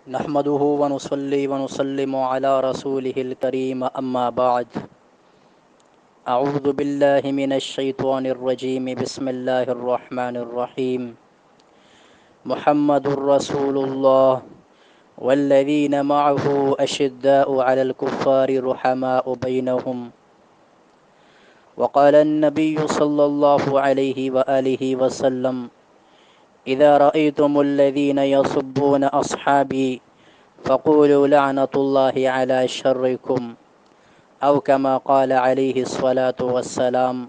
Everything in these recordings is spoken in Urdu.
نحمده ونصلي ونسلم على رسوله الكريم أما بعد. أعوذ بالله من الشيطان الرجيم. بسم الله الرحمن الرحيم. محمد رسول الله والذين معه أشداء على الكفار رحماء بينهم. وقال النبي صلى الله عليه وآله وسلم: إذا رأيتم الذين يسبون أصحابي فقولوا لعنة الله على شركم، او کما قال علیہ الصلاۃ والسلام.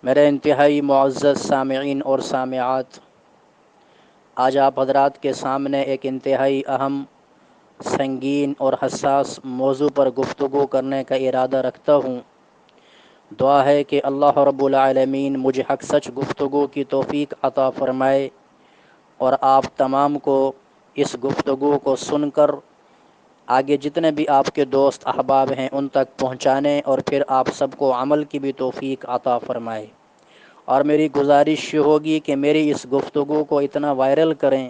میرے انتہائی معزز سامعین اور سامعات، آج آپ حضرات کے سامنے ایک انتہائی اہم، سنگین اور حساس موضوع پر گفتگو کرنے کا ارادہ رکھتا ہوں. دعا ہے کہ اللہ رب العالمین مجھے حق سچ گفتگو کی توفیق عطا فرمائے اور آپ تمام کو اس گفتگو کو سن کر آگے جتنے بھی آپ کے دوست احباب ہیں ان تک پہنچانے اور پھر آپ سب کو عمل کی بھی توفیق عطا فرمائے. اور میری گزارش یہ ہوگی کہ میری اس گفتگو کو اتنا وائرل کریں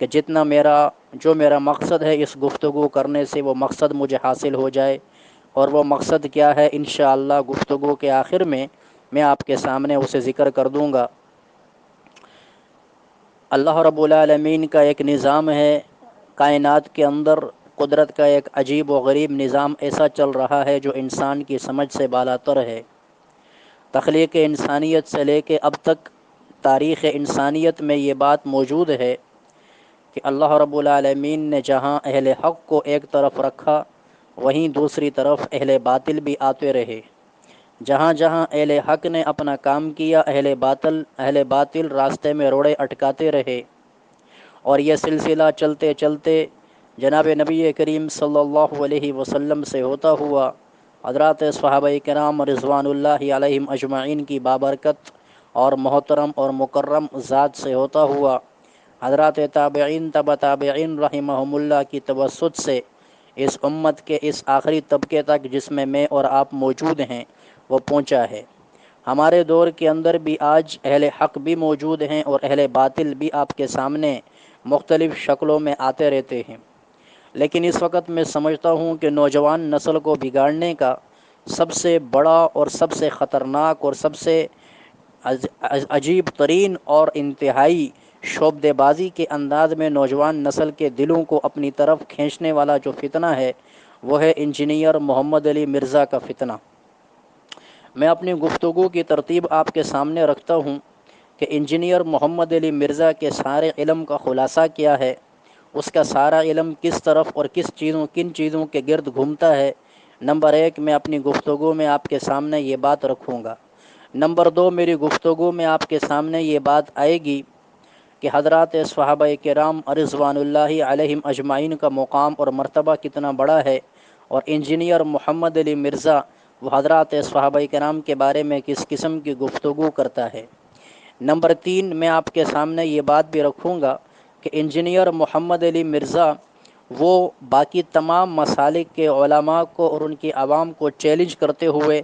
کہ جتنا میرا مقصد ہے اس گفتگو کرنے سے وہ مقصد مجھے حاصل ہو جائے. اور وہ مقصد کیا ہے، انشاءاللہ گفتگو کے آخر میں آپ کے سامنے اسے ذکر کر دوں گا. اللہ رب العالمین کا ایک نظام ہے کائنات کے اندر. قدرت کا ایک عجیب و غریب نظام ایسا چل رہا ہے جو انسان کی سمجھ سے بالاتر ہے. تخلیق انسانیت سے لے کے اب تک تاریخ انسانیت میں یہ بات موجود ہے کہ اللہ رب العالمین نے جہاں اہل حق کو ایک طرف رکھا، وہیں دوسری طرف اہل باطل بھی آتے رہے. جہاں جہاں اہل حق نے اپنا کام کیا، اہل باطل راستے میں روڑے اٹکاتے رہے. اور یہ سلسلہ چلتے چلتے جناب نبی کریم صلی اللہ علیہ وسلم سے ہوتا ہوا حضرات صحابہ کرام رضوان اللہ علیہم اجمعین کی بابرکت اور محترم اور مکرم ذات سے ہوتا ہوا حضرات تابعین تبع تابعین رحمہم اللہ کی توسط سے اس امت کے اس آخری طبقے تک جس میں اور آپ موجود ہیں وہ پہنچا ہے. ہمارے دور کے اندر بھی آج اہل حق بھی موجود ہیں اور اہل باطل بھی آپ کے سامنے مختلف شکلوں میں آتے رہتے ہیں. لیکن اس وقت میں سمجھتا ہوں کہ نوجوان نسل کو بگاڑنے کا سب سے بڑا اور سب سے خطرناک اور سب سے عجیب ترین اور انتہائی شعبدے بازی کے انداز میں نوجوان نسل کے دلوں کو اپنی طرف کھینچنے والا جو فتنہ ہے وہ ہے انجینئر محمد علی مرزا کا فتنہ. میں اپنی گفتگو کی ترتیب آپ کے سامنے رکھتا ہوں کہ انجینئر محمد علی مرزا کے سارے علم کا خلاصہ کیا ہے، اس کا سارا علم کس طرف اور کن چیزوں کے گرد گھومتا ہے. نمبر 1 میں اپنی گفتگو میں آپ کے سامنے یہ بات رکھوں گا. نمبر 2 میری گفتگو میں آپ کے سامنے یہ بات آئے گی کہ حضرات صحابہ کرام رضوان اللہ علیہم اجمعین کا مقام اور مرتبہ کتنا بڑا ہے اور انجینئر محمد علی مرزا وہ حضرات صحابہ کرام کے بارے میں کس قسم کی گفتگو کرتا ہے. نمبر 3 میں آپ کے سامنے یہ بات بھی رکھوں گا کہ انجینئر محمد علی مرزا وہ باقی تمام مسالک کے علماء کو اور ان کی عوام کو چیلنج کرتے ہوئے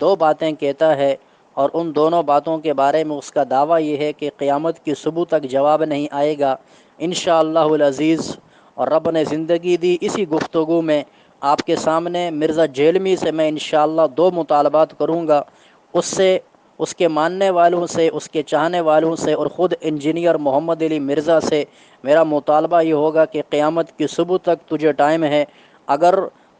2 باتیں کہتا ہے، اور ان دونوں باتوں کے بارے میں اس کا دعویٰ یہ ہے کہ قیامت کی صبح تک جواب نہیں آئے گا. انشاءاللہ العزیز اور رب نے زندگی دی اسی گفتگو میں آپ کے سامنے مرزا جیلمی سے میں انشاءاللہ 2 مطالبات کروں گا. اس سے، اس کے ماننے والوں سے، اس کے چاہنے والوں سے اور خود انجینئر محمد علی مرزا سے میرا مطالبہ یہ ہوگا کہ قیامت کی صبح تک تجھے ٹائم ہے. اگر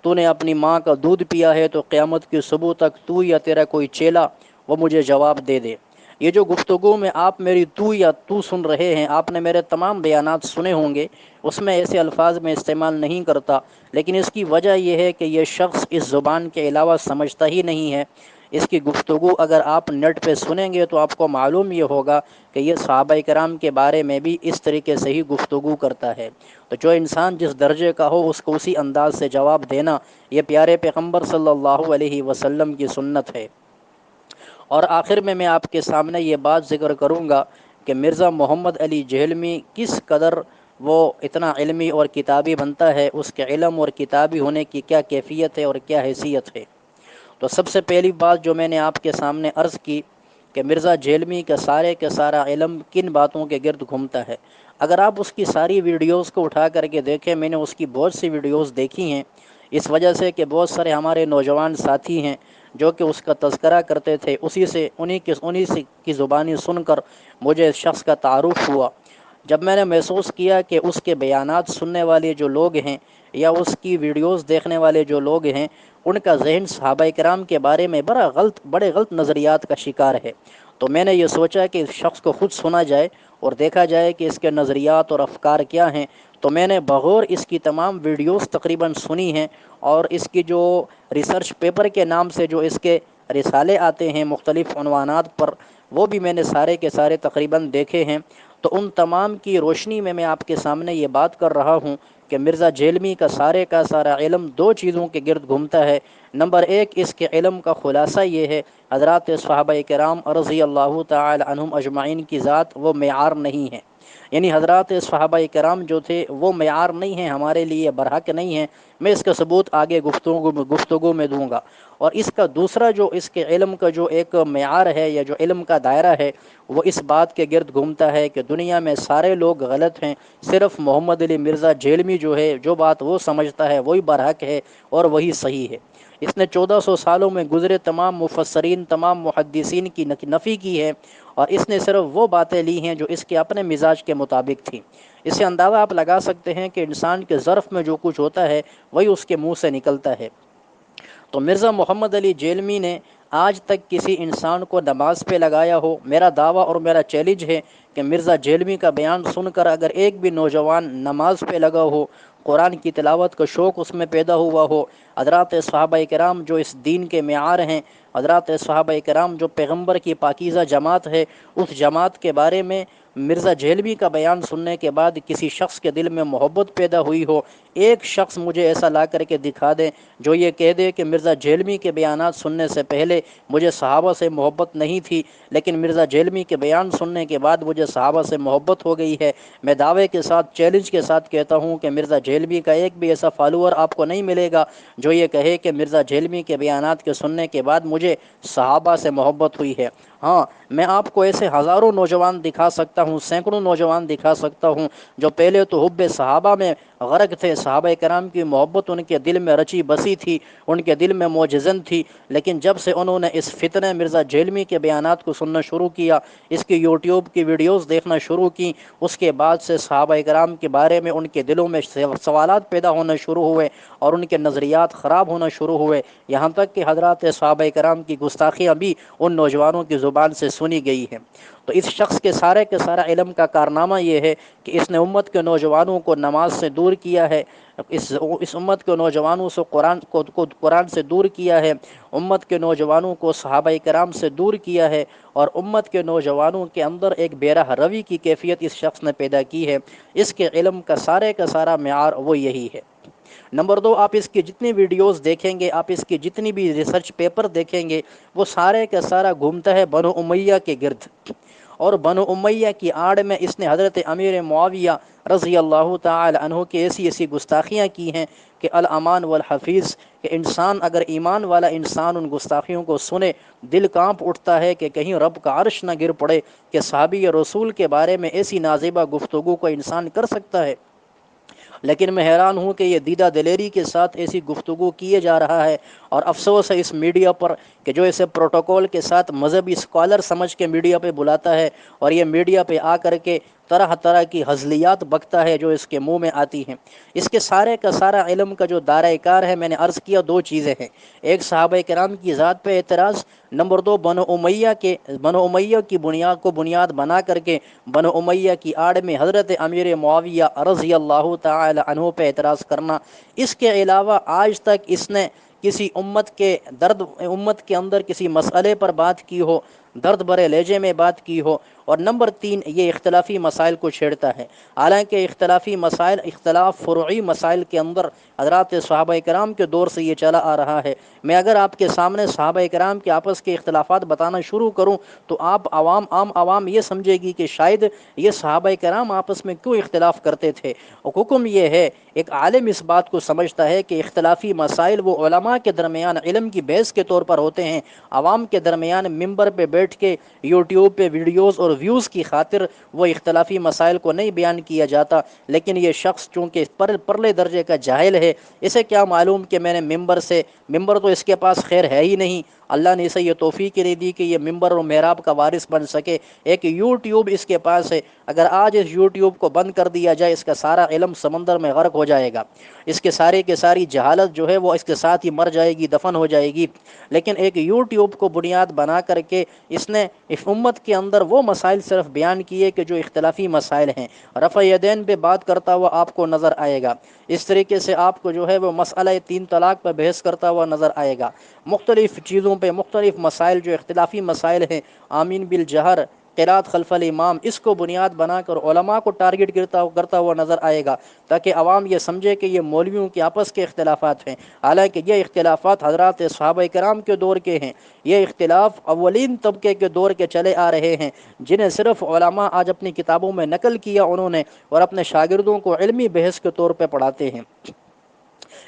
تو نے اپنی ماں کا دودھ پیا ہے تو قیامت کی صبح تک تو یا تیرا کوئی چیلا وہ مجھے جواب دے دے. یہ جو گفتگو میں آپ میری تو سن رہے ہیں، آپ نے میرے تمام بیانات سنے ہوں گے، اس میں ایسے الفاظ میں استعمال نہیں کرتا، لیکن اس کی وجہ یہ ہے کہ یہ شخص اس زبان کے علاوہ سمجھتا ہی نہیں ہے. اس کی گفتگو اگر آپ نیٹ پہ سنیں گے تو آپ کو معلوم یہ ہوگا کہ یہ صحابہ کرام کے بارے میں بھی اس طریقے سے ہی گفتگو کرتا ہے. تو جو انسان جس درجے کا ہو اس کو اسی انداز سے جواب دینا یہ پیارے پیغمبر صلی اللہ علیہ وسلم کی سنت ہے. اور آخر میں آپ کے سامنے یہ بات ذکر کروں گا کہ مرزا محمد علی جیلمی کس قدر وہ اتنا علمی اور کتابی بنتا ہے، اس کے علم اور کتابی ہونے کی کیا کیفیت ہے اور کیا حیثیت ہے. تو سب سے پہلی بات جو میں نے آپ کے سامنے عرض کی کہ مرزا جیلمی کا سارے کا سارا علم کن باتوں کے گرد گھومتا ہے۔ اگر آپ اس کی ساری ویڈیوز کو اٹھا کر کے دیکھیں، میں نے اس کی بہت سی ویڈیوز دیکھی ہیں، اس وجہ سے کہ بہت سارے ہمارے نوجوان ساتھی ہیں جو کہ اس کا تذکرہ کرتے تھے، انہی سے کی زبانی سن کر مجھے اس شخص کا تعارف ہوا۔ جب میں نے محسوس کیا کہ اس کے بیانات سننے والے جو لوگ ہیں یا اس کی ویڈیوز دیکھنے والے جو لوگ ہیں، ان کا ذہن صحابہ کرام کے بارے میں بڑے غلط نظریات کا شکار ہے، تو میں نے یہ سوچا کہ اس شخص کو خود سنا جائے اور دیکھا جائے کہ اس کے نظریات اور افکار کیا ہیں۔ تو میں نے بغور اس کی تمام ویڈیوز تقریباً سنی ہیں، اور اس کی جو ریسرچ پیپر کے نام سے جو اس کے رسالے آتے ہیں مختلف عنوانات پر، وہ بھی میں نے سارے کے سارے تقریباً دیکھے ہیں۔ تو ان تمام کی روشنی میں آپ کے سامنے یہ بات کر رہا ہوں کہ مرزا جیلمی کا سارا علم دو چیزوں کے گرد گھومتا ہے۔ نمبر ایک، اس کے علم کا خلاصہ یہ ہے، حضرات صحابہ کرام رضی اللہ تعالی عنہم اجمعین کی ذات وہ معیار نہیں ہے، یعنی حضرات صحابہ کرام جو تھے وہ معیار نہیں ہیں ہمارے لیے، برحق نہیں ہیں۔ میں اس کا ثبوت آگے گفتگو میں دوں گا۔ اور اس کا دوسرا جو اس کے علم کا جو ایک معیار ہے یا جو علم کا دائرہ ہے، وہ اس بات کے گرد گھومتا ہے کہ دنیا میں سارے لوگ غلط ہیں، صرف محمد علی مرزا جیلمی جو ہے، جو بات وہ سمجھتا ہے وہی برحق ہے اور وہی صحیح ہے۔ اس نے 1400 سالوں میں گزرے تمام مفسرین، تمام محدثین کی نفی کی ہے، اور اس نے صرف وہ باتیں لی ہیں جو اس کے اپنے مزاج کے مطابق تھیں۔ اس سے اندازہ آپ لگا سکتے ہیں کہ انسان کے ظرف میں جو کچھ ہوتا ہے وہی اس کے منہ سے نکلتا ہے۔ تو مرزا محمد علی جیلمی نے آج تک کسی انسان کو نماز پہ لگایا ہو؟ میرا دعویٰ اور میرا چیلنج ہے کہ مرزا جیلمی کا بیان سن کر اگر ایک بھی نوجوان نماز پہ لگا ہو، قرآن کی تلاوت کا شوق اس میں پیدا ہوا ہو، حضرات صحابہ کرام جو اس دین کے معیار ہیں، حضرات صحابہ کرام جو پیغمبر کی پاکیزہ جماعت ہے، اس جماعت کے بارے میں مرزا جیلمی کا بیان سننے کے بعد کسی شخص کے دل میں محبت پیدا ہوئی ہو، ایک شخص مجھے ایسا لا کر کے دکھا دے جو یہ کہہ دے کہ مرزا جیلمی کے بیانات سننے سے پہلے مجھے صحابہ سے محبت نہیں تھی، لیکن مرزا جیلمی کے بیان سننے کے بعد مجھے صحابہ سے محبت ہو گئی ہے۔ میں دعوے کے ساتھ، چیلنج کے ساتھ کہتا ہوں کہ مرزا جیلمی کا ایک بھی ایسا فالوور آپ کو نہیں ملے گا جو یہ کہے کہ مرزا جیلمی کے بیانات کے سننے کے بعد مجھے صحابہ سے محبت ہوئی ہے۔ ہاں، میں آپ کو ایسے ہزاروں نوجوان دکھا سکتا ہوں، سینکڑوں نوجوان دکھا سکتا ہوں جو پہلے تو حب صحابہ میں غرق تھے، صحابہ کرام کی محبت ان کے دل میں رچی بسی تھی، ان کے دل میں موجزن تھی، لیکن جب سے انہوں نے اس فتنہ مرزا جیلمی کے بیانات کو سننا شروع کیا، اس کی یوٹیوب کی ویڈیوز دیکھنا شروع کی، اس کے بعد سے صحابہ کرام کے بارے میں ان کے دلوں میں سوالات پیدا ہونا شروع ہوئے اور ان کے نظریات خراب ہونا شروع ہوئے، یہاں تک کہ حضرات صحابہ کرام کی گستاخیاں بھی ان نوجوانوں کی زبان سے سنی گئی ہیں۔ تو اس شخص کے سارا علم کا کارنامہ یہ ہے کہ اس نے امت کے نوجوانوں کو نماز سے دور کیا ہے، اس امت کے نوجوانوں سے قرآن سے دور کیا ہے، امت کے نوجوانوں کو صحابہ کرام سے دور کیا ہے، اور امت کے نوجوانوں کے اندر ایک بے رحم روی کی کیفیت اس شخص نے پیدا کی ہے۔ اس کے علم کا سارا معیار وہ یہی ہے۔ نمبر دو، آپ اس کی جتنی ویڈیوز دیکھیں گے، آپ اس کی جتنی بھی ریسرچ پیپر دیکھیں گے، وہ سارے کا سارا گھومتا ہے بنو امیہ کے گرد، اور بنو امیہ کی آڑ میں اس نے حضرت امیر معاویہ رضی اللہ تعالی عنہ کی ایسی گستاخیاں کی ہیں کہ الامان والحفیظ، کہ انسان اگر ایمان والا انسان ان گستاخیوں کو سنے، دل کانپ اٹھتا ہے کہ کہیں رب کا عرش نہ گر پڑے کہ صحابی رسول کے بارے میں ایسی نازیبہ گفتگو کو انسان کر سکتا ہے۔ لیکن میں حیران ہوں کہ یہ دیدہ دلیری کے ساتھ ایسی گفتگو کیے جا رہا ہے، اور افسوس ہے اس میڈیا پر کہ جو اسے پروٹوکول کے ساتھ مذہبی اسکالر سمجھ کے میڈیا پہ بلاتا ہے، اور یہ میڈیا پہ آ کر کے طرح کی ہزلیات بکتا ہے جو اس کے منہ میں آتی ہیں۔ اس کے سارے کا سارا علم کا جو دائرہ کار ہے، میں نے عرض کیا دو چیزیں ہیں، ایک صحابہ کرام کی ذات پہ اعتراض، نمبر دو بنو امیہ کی بنیاد بنا کر کے بنو امیہ کی آڑ میں حضرت امیر معاویہ رضی اللہ تعالی عنہ پہ اعتراض کرنا۔ اس کے علاوہ آج تک اس نے کسی امت کے اندر کسی مسئلے پر بات کی ہو، درد برے لہجے میں بات کی ہو، اور نمبر تین، یہ اختلافی مسائل کو چھیڑتا ہے، حالانکہ اختلاف فروعی مسائل کے اندر حضرات صحابہ کرام کے دور سے یہ چلا آ رہا ہے۔ میں اگر آپ کے سامنے صحابہ کرام کے آپس کے اختلافات بتانا شروع کروں تو عام عوام یہ سمجھے گی کہ شاید یہ صحابہ کرام آپس میں کیوں اختلاف کرتے تھے۔ حکم یہ ہے، ایک عالم اس بات کو سمجھتا ہے کہ اختلافی مسائل وہ علماء کے درمیان علم کی بحث کے طور پر ہوتے ہیں، عوام کے درمیان ممبر پہ بیٹھ بیٹھ کے یوٹیوب پہ ویڈیوز اور ویوز کی خاطر وہ اختلافی مسائل کو نہیں بیان کیا جاتا، لیکن یہ شخص چونکہ پرلے درجے کا جاہل ہے، اسے کیا معلوم کہ میں نے ممبر تو اس کے پاس خیر ہے ہی نہیں، اللہ نے اسے یہ توفیق نہیں دی کہ یہ ممبر اور محراب کا وارث بن سکے، ایک یوٹیوب اس کے پاس ہے، اگر آج اس یوٹیوب کو بند کر دیا جائے اس کا سارا علم سمندر میں غرق ہو جائے گا، اس کے ساری جہالت جو ہے وہ اس کے ساتھ ہی مر جائے گی، دفن ہو جائے گی۔ لیکن ایک یوٹیوب کو بنیاد بنا کر کے اس نے اس امت کے اندر وہ مسائل صرف بیان کیے کہ جو اختلافی مسائل ہیں، رفع یدین پہ بات کرتا ہوا آپ کو نظر آئے گا، اس طریقے سے آپ کو جو ہے وہ مسئلہ 3 طلاق پہ بحث کرتا ہوا نظر آئے گا، مختلف چیزوں پہ مختلف مسائل جو اختلافی مسائل ہیں، آمین بالجہر، قرات خلف الامام، اس کو بنیاد بنا کر علماء کو ٹارگٹ کرتا ہوا نظر آئے گا، تاکہ عوام یہ سمجھے کہ یہ مولویوں کے آپس کے اختلافات ہیں، حالانکہ یہ اختلافات حضرات صحابہ کرام کے دور کے ہیں، یہ اختلاف اولین طبقے کے دور کے چلے آ رہے ہیں، جنہیں صرف علماء آج اپنی کتابوں میں نقل کیا انہوں نے، اور اپنے شاگردوں کو علمی بحث کے طور پہ پڑھاتے ہیں۔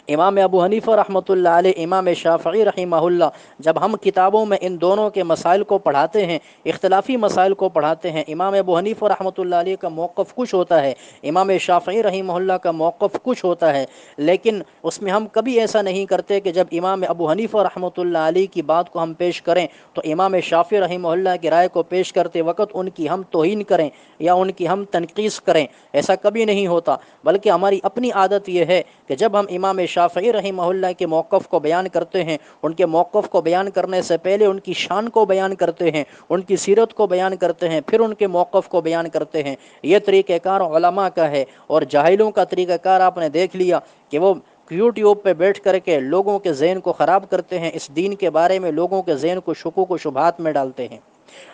امام ابو حنیفہ رحمۃ اللہ علیہ، امام شافعی رحمہ اللہ، جب ہم کتابوں میں ان دونوں کے مسائل کو پڑھاتے ہیں، اختلافی مسائل کو پڑھاتے ہیں، امام ابو حنیفہ رحمۃ اللہ علیہ کا موقف کچھ ہوتا ہے، امام شافعی رحمہ اللہ کا موقف کچھ ہوتا ہے، لیکن اس میں ہم کبھی ایسا نہیں کرتے کہ جب امام ابو حنیفہ رحمۃ اللہ علیہ کی بات کو ہم پیش کریں تو امام شافعی رحمہ اللہ کی رائے کو پیش کرتے وقت ان کی ہم توہین کریں یا ان کی ہم تنقیص کریں، ایسا کبھی نہیں ہوتا، بلکہ ہماری اپنی عادت یہ ہے کہ جب ہم امام شافعی رحمہ اللہ کے موقف کو بیان کرتے ہیں، ان کے موقف کو بیان کرنے سے پہلے ان کی شان کو بیان کرتے ہیں، ان کی سیرت کو بیان کرتے ہیں، پھر ان کے موقف کو بیان کرتے ہیں۔ یہ طریقہ کار علماء کا ہے، اور جاہلوں کا طریقہ کار آپ نے دیکھ لیا کہ وہ یوٹیوب پہ بیٹھ کر کے لوگوں کے ذہن کو خراب کرتے ہیں، اس دین کے بارے میں لوگوں کے ذہن کو شکوک و شبہات میں ڈالتے ہیں۔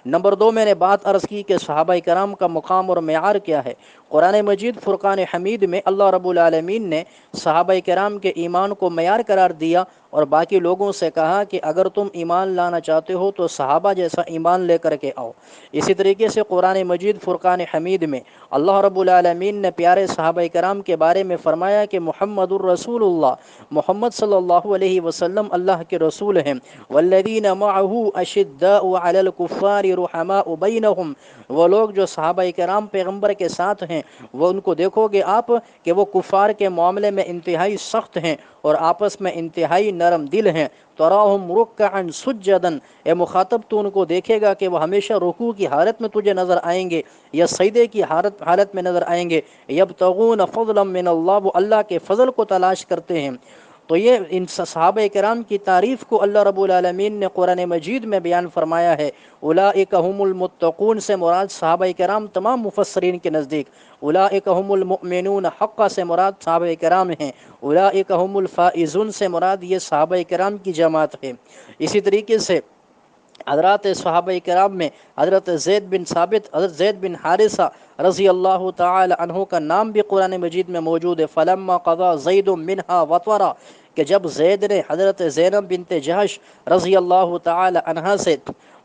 نمبر 2 میں نے بات عرض کی کہ صحابہ کرام کا مقام اور معیار کیا ہے۔ قرآن مجید فرقان حمید میں اللہ رب العالمین نے صحابہ کرام کے ایمان کو معیار قرار دیا اور باقی لوگوں سے کہا کہ اگر تم ایمان لانا چاہتے ہو تو صحابہ جیسا ایمان لے کر کے آؤ۔ اسی طریقے سے قرآن مجید فرقان حمید میں اللہ رب العالمین نے پیارے صحابہ کرام کے بارے میں فرمایا کہ محمد الرسول اللہ، محمد صلی اللہ علیہ وسلم اللہ کے رسول ہیں، والذین معه اشداء علی الکفار رحماء بینہم، وہ لوگ جو صحابہ کرام پیغمبر کے ساتھ ہیں، وہ ان کو دیکھو گے آپ کہ وہ کفار کے معاملے میں انتہائی سخت ہیں اور آپس میں انتہائی نرم دل ہیں۔ تراہم رکعا سجدا، اے مخاطب تو ان کو دیکھے گا کہ وہ ہمیشہ رکوع کی حالت میں تجھے نظر آئیں گے یا سجدے کی حالت میں نظر آئیں گے، یبتغون فضلا من اللہ، وہ اللہ کے فضل کو تلاش کرتے ہیں۔ تو یہ ان صحابہ کرام کی تعریف کو اللہ رب العالمین نے قرآن مجید میں بیان فرمایا ہے۔ اولئک هم المتقون سے مراد صحابہ کرام تمام مفسرین کے نزدیک، اولئک هم المؤمنون حقا سے مراد صحابہ کرام ہیں، اولئک هم الفائزون سے مراد یہ صحابہ کرام کی جماعت ہے۔ اسی طریقے سے حضرات صحابہ کرام میں حضرت زید بن ثابت، حضرت زید بن حارثہ رضی اللہ تعالی عنہ کا نام بھی قرآن مجید میں موجود ہے۔ فلما قضا زید منہا وطرا، کہ جب زید نے حضرت زینب بنت جہش رضی اللہ تعالی عنہ سے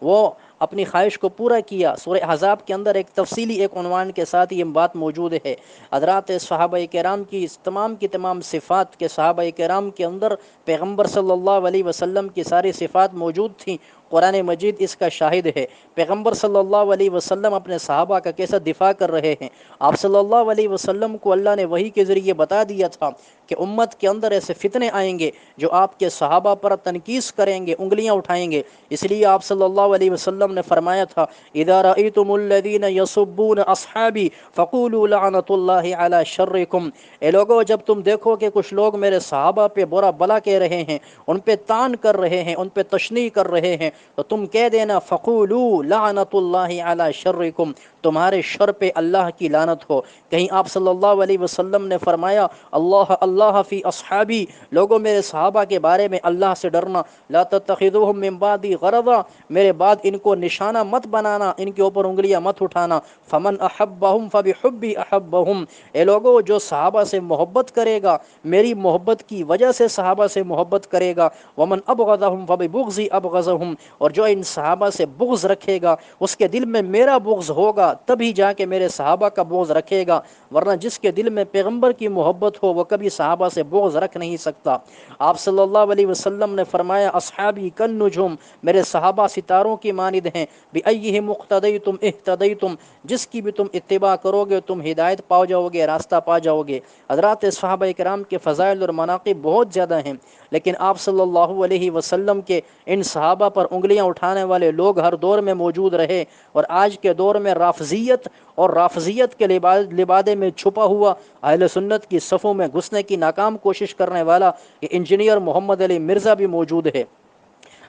وہ اپنی خواہش کو پورا کیا، سورہ احزاب کے اندر ایک تفصیلی ایک عنوان کے ساتھ یہ بات موجود ہے۔ حضرات صحابہ کرام کی تمام صفات کے صحابہ کرام کے اندر پیغمبر صلی اللہ علیہ وسلم کی ساری صفات موجود تھیں، قرآن مجید اس کا شاہد ہے۔ پیغمبر صلی اللہ علیہ وسلم اپنے صحابہ کا کیسا دفاع کر رہے ہیں۔ آپ صلی اللہ علیہ وسلم کو اللہ نے وحی کے ذریعے بتا دیا تھا کہ امت کے اندر ایسے فتنے آئیں گے جو آپ کے صحابہ پر تنقیص کریں گے، انگلیاں اٹھائیں گے، اس لیے آپ صلی اللہ علیہ وسلم نے فرمایا تھا اذا رأیتم الذین یسبون اصحابی فقولوا لعنت اللہ علی شرکم، اے لوگو جب تم دیکھو کہ کچھ لوگ میرے صحابہ پہ برا بلا کہہ رہے ہیں، ان پہ تان کر رہے ہیں، ان پہ تشنیع کر رہے ہیں، تو تم کہہ دینا فقولوا لعنت اللہ علی شرکم، تمہارے شر پہ اللہ کی لعنت ہو۔ کہیں آپ صلی اللہ علیہ وسلم نے فرمایا اللہ اللہ فی اصحابی، لوگوں میرے صحابہ کے بارے میں اللہ سے ڈرنا، لا تتخذوہم من بعدی غرضا، میرے بعد ان کو نشانہ مت بنانا، ان کے اوپر انگلیاں مت اٹھانا، فمن احبہم فبحبی احبہم، اے لوگوں جو صحابہ سے محبت کرے گا میری محبت کی وجہ سے صحابہ سے محبت کرے گا، ومن ابغضہم فببغضی ابغضہم، اور جو ان صحابہ سے بغض رکھے گا اس کے دل میں میرا بغض ہوگا، تبھی جا کے میرے صحابہ کا بغض رکھے گا، ورنہ جس کے دل میں پیغمبر کی محبت ہو وہ کبھی صحابہ سے بغض رکھ نہیں سکتا۔ آپ صلی اللہ علیہ وسلم نے فرمایا اصحابی کالنجوم، میرے صحابہ ستاروں کی مانند ہیں، بِأَيِّهِمْ اقتدیتم اہتدیتم، جس کی بھی تم اتباع کرو گے تم ہدایت پا جاؤ گے، راستہ پا جاؤ گے۔ حضرات صحابہ کرام کے فضائل اور مناقب بہت زیادہ ہیں، لیکن آپ صلی اللہ علیہ وسلم کے ان صحابہ پر انگلیاں اٹھانے والے لوگ ہر دور میں موجود رہے، اور آج کے دور میں رافضیت کے لبادے میں چھپا ہوا اہل سنت کی صفوں میں گھسنے کی ناکام کوشش کرنے والا یہ انجینئر محمد علی مرزا بھی موجود ہے۔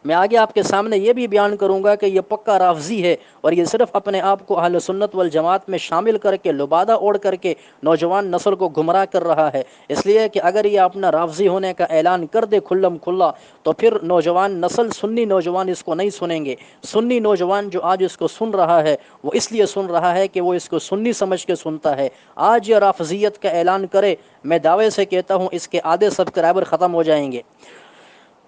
میں آگے آپ کے سامنے یہ بھی بیان کروں گا کہ یہ پکا رافضی ہے، اور یہ صرف اپنے آپ کو اہل سنت والجماعت میں شامل کر کے لبادہ اوڑھ کر کے نوجوان نسل کو گمراہ کر رہا ہے، اس لیے کہ اگر یہ اپنا رافضی ہونے کا اعلان کر دے کھلم کھلا تو پھر نوجوان نسل، سنی نوجوان اس کو نہیں سنیں گے۔ سنی نوجوان جو آج اس کو سن رہا ہے وہ اس لیے سن رہا ہے کہ وہ اس کو سنی سمجھ کے سنتا ہے۔ آج یہ رافضیت کا اعلان کرے، میں دعوے سے کہتا ہوں اس کے آدھے سبسکرائبر ختم ہو جائیں گے۔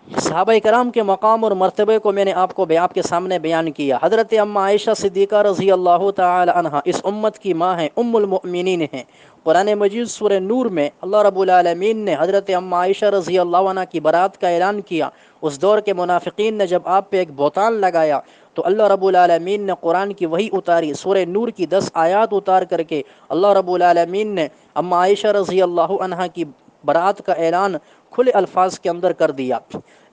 صحابہ کرام کے مقام اور مرتبے کو میں نے آپ کے سامنے بیان کیا۔ حضرت اما عائشہ صدیقہ رضی اللہ تعالی عنہا اس امت کی ماں ہیں، ام المؤمنین ہیں۔ قرآن مجید سورہ نور میں اللہ رب العالمین نے حضرت اما عائشہ رضی اللہ عنہ کی برات کا اعلان کیا۔ اس دور کے منافقین نے جب آپ پہ ایک بہتان لگایا تو اللہ رب العالمین نے قرآن کی وحی اتاری، سورہ نور کی 10 آیات اتار کر کے اللہ رب العالمین نے اما عائشہ رضی اللہ عنہ کی برات کا اعلان کھلے الفاظ کے اندر کر دیا۔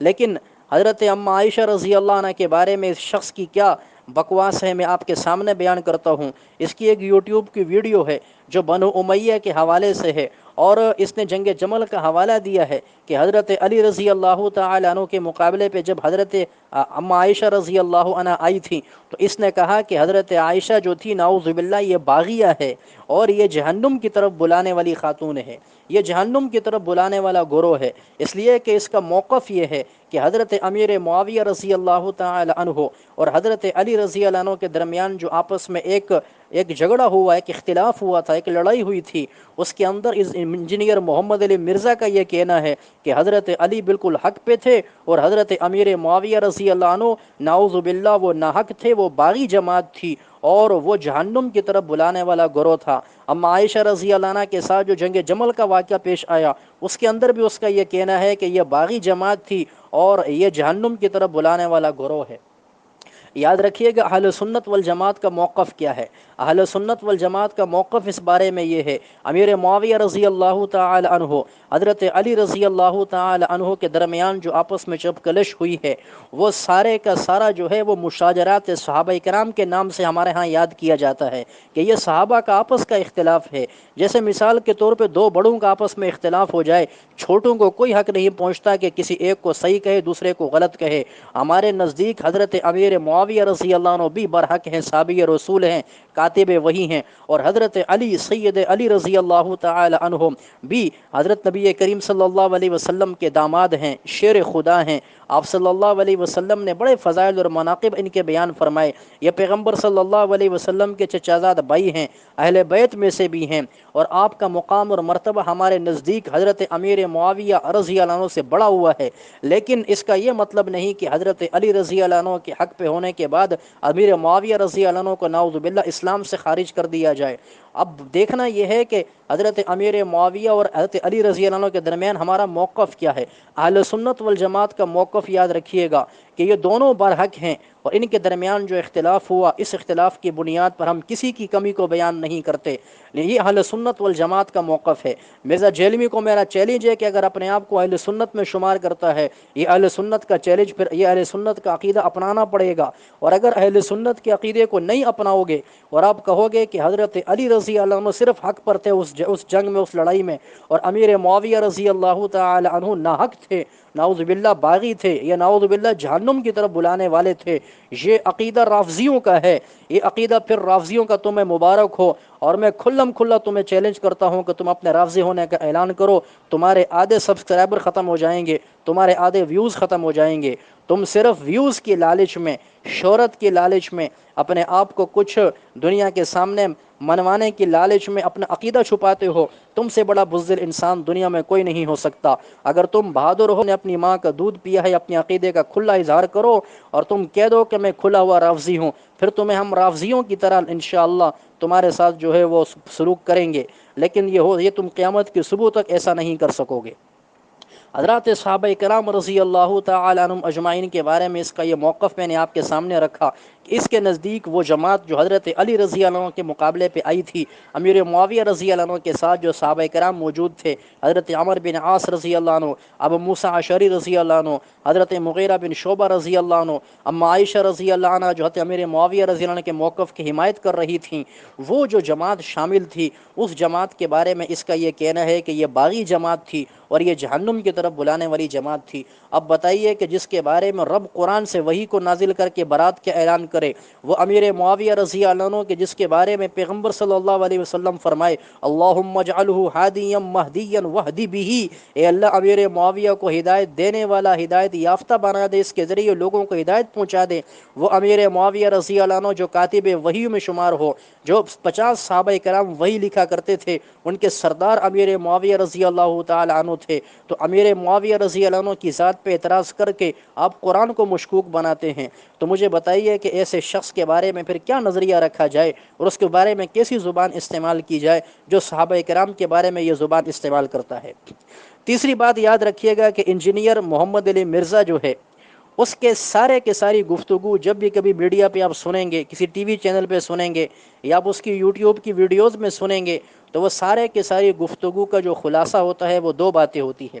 لیکن حضرت اما عائشہ رضی اللہ عنہ کے بارے میں اس شخص کی کیا بکواس ہے میں آپ کے سامنے بیان کرتا ہوں۔ اس کی ایک یوٹیوب کی ویڈیو ہے جو بنو امیہ کے حوالے سے ہے، اور اس نے جنگ جمل کا حوالہ دیا ہے کہ حضرت علی رضی اللہ تعالی عنہ کے مقابلے پہ جب حضرت اما عائشہ رضی اللہ عنہ آئی تھی تو اس نے کہا کہ حضرت عائشہ جو تھی نعوذ باللہ یہ باغیہ ہے، اور یہ جہنم کی طرف بلانے والی خاتون ہے، یہ جہنم کی طرف بلانے والا گروہ ہے، اس لیے کہ اس کا موقف یہ ہے کہ حضرت امیر معاویہ رضی اللہ تعالی عنہ اور حضرت علی رضی اللہ عنہ کے درمیان جو آپس میں ایک جھگڑا ہوا، ایک اختلاف ہوا تھا، ایک لڑائی ہوئی تھی، اس کے اندر اس انجینئر محمد علی مرزا کا یہ کہنا ہے کہ حضرت علی بالکل حق پہ تھے اور حضرت امیر معاویہ رضی اللہ عنہ نعوذ باللہ وہ ناحق تھے، وہ باغی جماعت تھی اور وہ جہنم کی طرف بلانے والا گروہ تھا۔ اما عائشہ رضی اللہ عنہ کے ساتھ جو جنگ جمل کا واقعہ پیش آیا اس کے اندر بھی اس کا یہ کہنا ہے کہ یہ باغی جماعت تھی اور یہ جہنم کی طرف بلانے والا گروہ ہے۔ یاد رکھیے گا اہل سنت والجماعت کا موقف کیا ہے۔ اہل سنت والجماعت کا موقف اس بارے میں یہ ہے، امیر معاویہ رضی اللہ تعالی عنہ حضرت علی رضی اللہ تعالی عنہ کے درمیان جو آپس میں جب کلش ہوئی ہے وہ سارے کا سارا جو ہے وہ مشاجرات صحابہ کرام کے نام سے ہمارے ہاں یاد کیا جاتا ہے کہ یہ صحابہ کا آپس کا اختلاف ہے۔ جیسے مثال کے طور پہ دو بڑوں کا آپس میں اختلاف ہو جائے، چھوٹوں کو کوئی حق نہیں پہنچتا کہ کسی ایک کو صحیح کہے دوسرے کو غلط کہے۔ ہمارے نزدیک حضرت امیر معاویہ رضی اللہ عنہ بھی برحق ہیں، صحابی رسول ہیں، کاتب وحی ہیں، اور حضرت علی سید علی رضی اللہ تعالی عنہ بھی حضرت نبی کریم صلی اللہ علیہ وسلم کے داماد ہیں، شیر خدا ہیں۔ آپ صلی اللہ علیہ وسلم نے بڑے فضائل اور مناقب ان کے بیان فرمائے۔ یہ پیغمبر صلی اللہ علیہ وسلم کے چچا زاد بھائی ہیں، اہل بیت میں سے بھی ہیں، اور آپ کا مقام اور مرتبہ ہمارے نزدیک حضرت امیر معاویہ رضی اللہ عنہ سے بڑا ہوا ہے، لیکن اس کا یہ مطلب نہیں کہ حضرت علی رضی اللہ عنہ کے حق پہ ہونے کے بعد امیر معاویہ رضی اللہ عنہ کو نعوذ باللہ اسلام سے خارج کر دیا جائے۔ اب دیکھنا یہ ہے کہ حضرت امیر معاویہ اور حضرت علی رضی اللہ عنہ کے درمیان ہمارا موقف کیا ہے۔ اہل سنت والجماعت کا موقف یاد رکھیے گا کہ یہ دونوں برحق ہیں، اور ان کے درمیان جو اختلاف ہوا اس اختلاف کی بنیاد پر ہم کسی کی کمی کو بیان نہیں کرتے۔ یہ اہل سنت والجماعت کا موقف ہے۔ مرزا جیلمی کو میرا چیلنج ہے کہ اگر اپنے آپ کو اہل سنت میں شمار کرتا ہے، یہ اہل سنت کا چیلنج، پھر یہ اہل سنت کا عقیدہ اپنانا پڑے گا، اور اگر اہل سنت کے عقیدے کو نہیں اپناؤ گے اور آپ کہو گے کہ حضرت علی رضی اللہ عنہ صرف حق پر تھے اس جنگ میں، اس لڑائی میں، اور امیر معاویہ رضی اللہ تعالی عنہ ناحق تھے، نعوذ باللہ باغی تھے، یا نعوذ باللہ جہنم کی طرف بلانے والے تھے، یہ عقیدہ رافضیوں کا ہے۔ یہ عقیدہ پھر رافضیوں کا تمہیں مبارک ہو، اور میں کھلم کھلا تمہیں چیلنج کرتا ہوں کہ تم اپنے رافضی ہونے کا اعلان کرو، تمہارے آدھے سبسکرائبر ختم ہو جائیں گے، تمہارے آدھے ویوز ختم ہو جائیں گے، تم صرف ویوز کی لالچ میں، شہرت کی لالچ میں، اپنے آپ کو کچھ دنیا کے سامنے منوانے کی لالچ میں اپنا عقیدہ چھپاتے ہو۔ تم سے بڑا بزدل انسان دنیا میں کوئی نہیں ہو سکتا۔ اگر تم بہادر ہو نے اپنی ماں کا دودھ پیا ہے، اپنے عقیدے کا کھلا اظہار کرو اور تم کہہ دو کہ میں کھلا ہوا رافضی ہوں، پھر تمہیں ہم رافضیوں کی طرح انشاءاللہ تمہارے ساتھ جو ہے وہ سلوک کریں گے، لیکن یہ تم قیامت کی صبح تک ایسا نہیں کر سکو گے۔ حضرات صحابہ کرام رضی اللہ تعالی عنہم اجمعین کے بارے میں اس کا یہ موقف میں نے آپ کے سامنے رکھا کہ اس کے نزدیک وہ جماعت جو حضرت علی رضی اللہ عنہ کے مقابلے پہ آئی تھی، امیر معاویہ رضی اللہ عنہ کے ساتھ جو صحابہ کرام موجود تھے، حضرت عمر بن عاص رضی اللہ عنہ، ابو موسیٰ اشعری رضی اللہ عنہ، حضرت مغیرہ بن شعبہ رضی اللہ عنہ، اما عائشہ رضی اللہ عنہ جو حضرت امیر معاویہ رضی اللہ عنہ کے موقف کی حمایت کر رہی تھیں، وہ جو جماعت شامل تھی، اس جماعت کے بارے میں اس کا یہ کہنا ہے کہ یہ باغی جماعت تھی اور یہ جہنم کی طرف بلانے والی جماعت تھی۔ اب بتائیے کہ جس کے بارے میں رب قرآن سے وحی کو نازل کر کے برات کا اعلان کرے، وہ امیر معاویہ رضی اللہ عنہ کے جس کے بارے میں پیغمبر صلی اللہ علیہ وسلم فرمائے اللہم اجعلہ ہادیا مہدیا وہدی بہ، اے اللہ امیر معاویہ کو ہدایت دینے والا، ہدایت یافتہ بنا دے، اس کے ذریعے لوگوں کو ہدایت پہنچا دے۔ وہ امیر معاویہ رضی اللہ عنہ جو کاتب وحی میں شمار ہو، جو 50 صحابہ کرام وحی لکھا کرتے تھے، ان کے سردار امیر معاویہ رضی اللہ تعالی عنہ تھے، تو امیر معاویہ رضی اللہ عنہ کی ذات پہ اعتراض کر کے آپ قرآن کو مشکوک بناتے ہیں۔ تو مجھے بتائیے کہ ایسے شخص کے بارے میں پھر کیا نظریہ رکھا جائے اور اس کے بارے میں کیسی زبان استعمال کی جائے جو صحابہ کرام کے بارے میں یہ زبان استعمال کرتا ہے۔ تیسری بات یاد رکھیے گا کہ انجینئر محمد علی مرزا جو ہے، اس کے ساری گفتگو جب بھی کبھی میڈیا پہ آپ سنیں گے، کسی ٹی وی چینل پہ سنیں گے یا آپ اس کی یوٹیوب کی ویڈیوز میں سنیں گے، تو وہ ساری گفتگو کا جو خلاصہ ہوتا ہے وہ دو باتیں ہوتی ہیں۔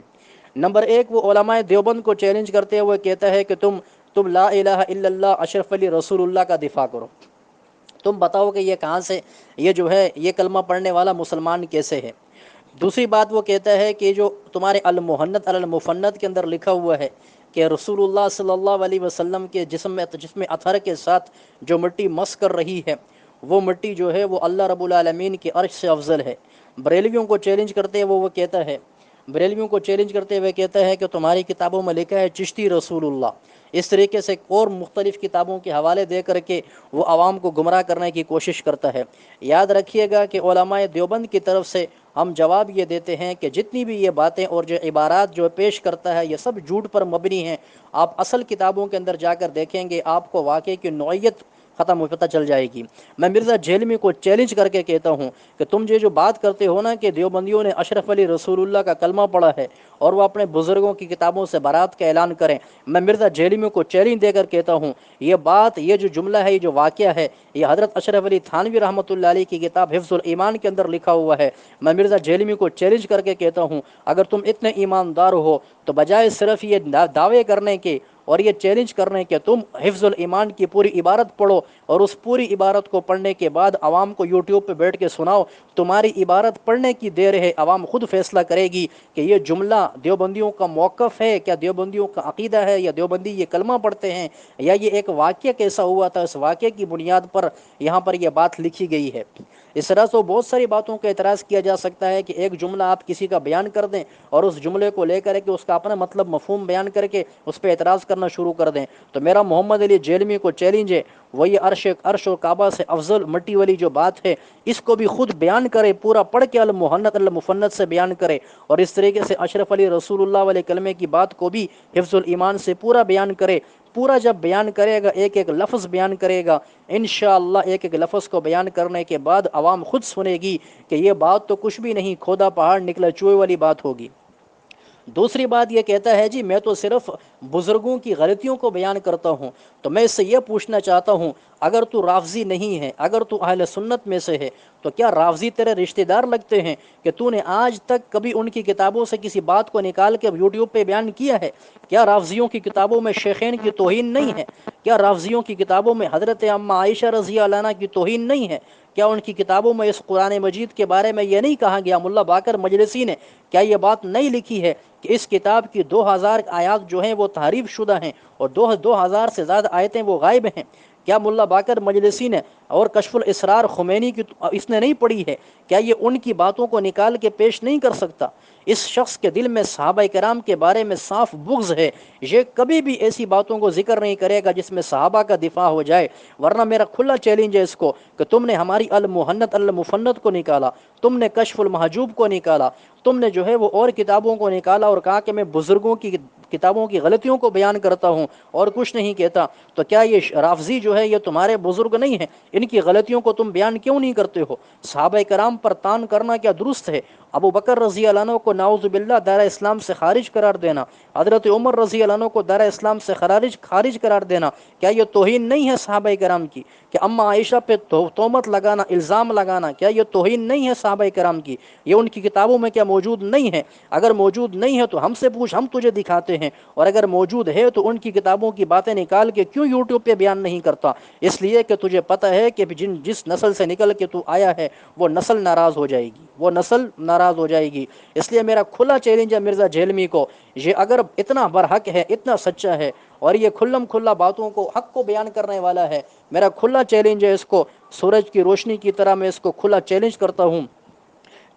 نمبر ایک، وہ علماء دیوبند کو چیلنج کرتے ہوئے کہتا ہے کہ تم لا الہ الا اللہ اشرف علی رسول اللہ کا دفاع کرو، تم بتاؤ کہ یہ کہاں سے، یہ جو ہے یہ کلمہ پڑھنے والا مسلمان کیسے ہے۔ دوسری بات وہ کہتا ہے کہ جو تمہارے المحنت علی المفند کے اندر لکھا ہوا ہے کہ رسول اللہ صلی اللہ علیہ وسلم کے جسم میں اطہر کے ساتھ جو مٹی مس کر رہی ہے، وہ مٹی جو ہے وہ اللہ رب العالمین کے عرش سے افضل ہے۔ بریلویوں کو چیلنج کرتے ہوئے وہ کہتا ہے، کہ تمہاری کتابوں میں لکھا ہے چشتی رسول اللہ۔ اس طریقے سے اور مختلف کتابوں کے حوالے دے کر کے وہ عوام کو گمراہ کرنے کی کوشش کرتا ہے۔ یاد رکھیے گا کہ علماء دیوبند کی طرف سے ہم جواب یہ دیتے ہیں کہ جتنی بھی یہ باتیں اور جو عبارات جو پیش کرتا ہے یہ سب جھوٹ پر مبنی ہیں۔ آپ اصل کتابوں کے اندر جا کر دیکھیں گے، آپ کو واقعے کی نوعیت ختم پتہ چل جائے گی۔ میں مرزا جھیلمی کو چیلنج کر کے کہتا ہوں کہ تم جو بات کرتے ہو نا کہ دیوبندیوں نے اشرف علی رسول اللہ کا کلمہ پڑھا ہے اور وہ اپنے بزرگوں کی کتابوں سے برات کا اعلان کریں، میں مرزا جھیلمی کو چیلنج دے کر کہتا ہوں یہ بات، یہ جو جملہ ہے، یہ جو واقعہ ہے، یہ حضرت اشرف علی تھانوی رحمۃ اللہ علیہ کی کتاب حفظ الایمان کے اندر لکھا ہوا ہے۔ میں مرزا جھیلمی کو چیلنج کر کے کہتا ہوں اگر تم اتنے ایماندار ہو تو بجائے صرف یہ دعوے کرنے کے اور یہ چیلنج کرنے کہ تم حفظ الایمان کی پوری عبارت پڑھو اور اس پوری عبارت کو پڑھنے کے بعد عوام کو یوٹیوب پہ بیٹھ کے سناؤ، تمہاری عبارت پڑھنے کی دیر ہے، عوام خود فیصلہ کرے گی کہ یہ جملہ دیوبندیوں کا موقف ہے، کیا دیوبندیوں کا عقیدہ ہے، یا دیوبندی یہ کلمہ پڑھتے ہیں، یا یہ ایک واقعہ کیسا ہوا تھا، اس واقعے کی بنیاد پر یہاں پر یہ بات لکھی گئی ہے۔ اس طرح سے بہت ساری باتوں کا اعتراض کیا جا سکتا ہے کہ ایک جملہ آپ کسی کا بیان کر دیں اور اس جملے کو لے کر کے اس کا اپنا مطلب مفہوم بیان کر کے اس پہ اعتراض کرنا شروع کر دیں۔ تو میرا محمد علی جیلمی کو چیلنج ہے، وہی عرش و کعبہ سے افضل مٹی والی جو بات ہے اس کو بھی خود بیان کرے، پورا پڑھ کے المحنت المفند سے بیان کرے، اور اس طریقے سے اشرف علی رسول اللہ والے کلمے کی بات کو بھی حفظ الایمان سے پورا بیان کرے۔ پورا جب بیان کرے گا، ایک ایک لفظ بیان کرے گا، انشاءاللہ ایک ایک لفظ کو بیان کرنے کے بعد عوام خود سنے گی کہ یہ بات تو کچھ بھی نہیں، کھودا پہاڑ نکلا چوہے والی بات ہوگی۔ دوسری بات یہ کہتا ہے جی میں تو صرف بزرگوں کی غلطیوں کو بیان کرتا ہوں، تو میں اس سے یہ پوچھنا چاہتا ہوں اگر تو رافضی نہیں ہے، اگر تو اہل سنت میں سے ہے، تو کیا رافضی تیرے رشتہ دار لگتے ہیں کہ تو نے آج تک کبھی ان کی کتابوں سے کسی بات کو نکال کے یوٹیوب پہ بیان کیا ہے؟ کیا رافضیوں کی کتابوں میں شیخین کی توہین نہیں ہے؟ کیا رافضیوں کی کتابوں میں حضرت اما عائشہ رضی اللہ عنہ کی توہین نہیں ہے؟ کیا ان کی کتابوں میں اس قرآن مجید کے بارے میں یہ نہیں کہا گیا، ملا باقر مجلسی نے کیا یہ بات نہیں لکھی ہے کہ اس کتاب کی 2000 آیات جو ہیں وہ تحریف شدہ ہیں اور 2000 سے زیادہ آیتیں وہ غائب ہیں؟ کیا ملا باقر مجلسی نے اور کشف الاسرار خمینی کی اس نے نہیں پڑھی ہے؟ کیا یہ ان کی باتوں کو نکال کے پیش نہیں کر سکتا؟ اس شخص کے دل میں صحابہ کرام کے بارے میں صاف بغض ہے، یہ کبھی بھی ایسی باتوں کو ذکر نہیں کرے گا جس میں صحابہ کا دفاع ہو جائے، ورنہ میرا کھلا چیلنج ہے اس کو کہ تم نے ہماری المحنت المفنت کو نکالا، تم نے کشف المحجوب کو نکالا، تم نے جو ہے وہ اور کتابوں کو نکالا اور کہا کہ میں بزرگوں کی کتابوں کی غلطیوں کو بیان کرتا ہوں اور کچھ نہیں کہتا، تو کیا یہ رافضی جو ہے یہ تمہارے بزرگ نہیں ہیں؟ ان کی غلطیوں کو تم بیان کیوں نہیں کرتے ہو؟ صحابہ کرام پر تان کرنا کیا درست ہے؟ ابو بکر رضی اللہ عنہ کو نعوذ باللہ دائرہ اسلام سے خارج قرار دینا، حضرت عمر رضی اللہ عنہ کو دائرہ اسلام سے خارج قرار دینا، کیا یہ توہین نہیں ہے صحابہ کرام کی؟ کہ اما عائشہ پہ تہمت لگانا، الزام لگانا، کیا یہ توہین نہیں ہے صحابہ کرام کی؟ یہ ان کی کتابوں میں کیا موجود نہیں ہے؟ اگر موجود نہیں ہے تو ہم سے پوچھ، ہم تجھے دکھاتے ہیں، اور اگر موجود ہے تو ان کی کتابوں کی باتیں نکال کے کیوں یوٹیوب پہ بیان نہیں کرتا؟ اس لیے کہ تجھے پتہ ہے کہ جس نسل سے نکل کے تو آیا ہے وہ نسل ناراض ہو جائے گی، وہ نسل ناراض ہو جائے گی۔ اس لیے میرا کھلا چیلنج ہے مرزا جہلمی کو، یہ اگر اتنا برحق ہے، اتنا سچا ہے اور یہ کھلم کھلا باتوں کو حق کو بیان کرنے والا ہے، میرا کھلا چیلنج ہے اس کو، سورج کی روشنی کی طرح میں اس کو کھلا چیلنج کرتا ہوں